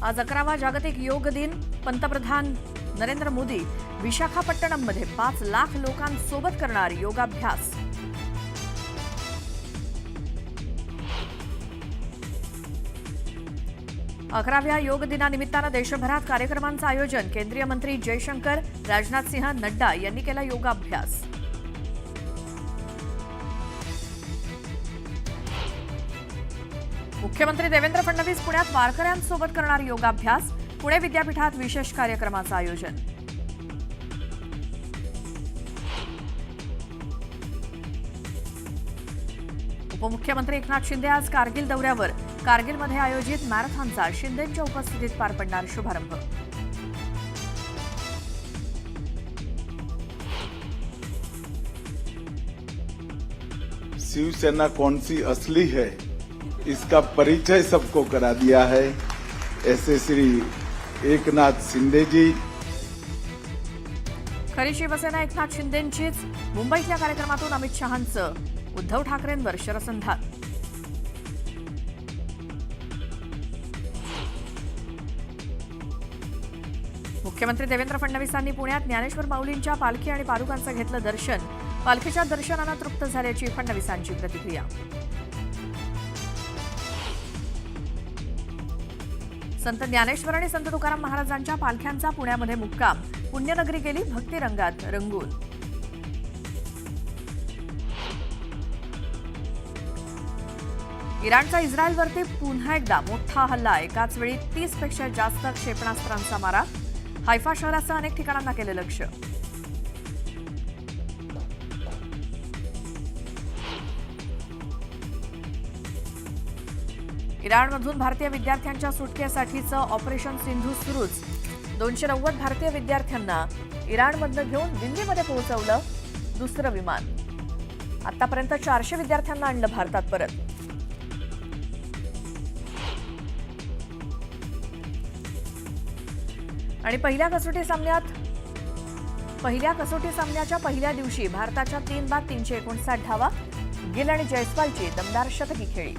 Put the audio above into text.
आज 11वा जागतिक योग दिन. पंतप्रधान नरेंद्र मोदी विशाखापट्टणममध्ये 5 लाख लोकांसोबत करणार योगाभ्यास. अकराव्या योग दिनानिमित्तानं देशभरात कार्यक्रमांचं आयोजन. केंद्रीय मंत्री जयशंकर, राजनाथ सिंह, नड्डा यांनी केला योगाभ्यास. मुख्यमंत्री देवेंद्र फडणवीस पुण्यात वारकऱ्यांसोबत करणार योगाभ्यास. पुणे विद्यापीठात विशेष कार्यक्रमाचं आयोजन. उपमुख्यमंत्री एकनाथ शिंदे आज कारगिल दौऱ्यावर. कारगिलमध्ये आयोजित मॅरेथॉनचा शिंदेंच्या उपस्थितीत पार पडणार शुभारंभ. शिवसेना कौन सी असली है इसका परिचय सबको करा दिया है, ऐसे श्री एकनाथ शिंदे जी. खरी शिवसेना एकनाथ शिंदेंचीच. मुंबईतल्या कार्यक्रमातून अमित शहांचं उद्धव ठाकरेंवर शरसंधान. मुख्यमंत्री देवेंद्र फडणवीसांनी पुण्यात ज्ञानेश्वर माऊलींच्या पालखी आणि पालुकांचं घेतलं दर्शन. पालखीच्या दर्शनानं तृप्त झाल्याची फडणवीसांची प्रतिक्रिया. संत ज्ञानेश्वर आणि संत तुकाराम महाराजांच्या पालख्यांचा पुण्यामध्ये मुक्काम. पुण्यनगरी गेली भक्तिरंगात रंगून. इराणचा इस्रायलवरती पुन्हा एकदा मोठा हल्ला. एकाच वेळी 30 पेक्षा जास्त क्षेपणास्त्रांचा मारा. हैफा शहरासह अनेक ठिकाणांना केलं लक्ष्य. इराणमधून भारतीय विद्यार्थ्यांच्या सुटकेसाठीचं ऑपरेशन सिंधू सुरूच. 290 भारतीय विद्यार्थ्यांना इराणमधनं घेऊन दिल्लीमध्ये पोहोचवलं दुसरं विमान. आतापर्यंत 400 विद्यार्थ्यांना आणलं भारतात परत. आणि पहिल्या कसोटी सामन्याच्या पहिल्या दिवशी भारताच्या 3 बाद 359 धावा. गिल आणि जयस्वालची दमदार शतकी खेळी.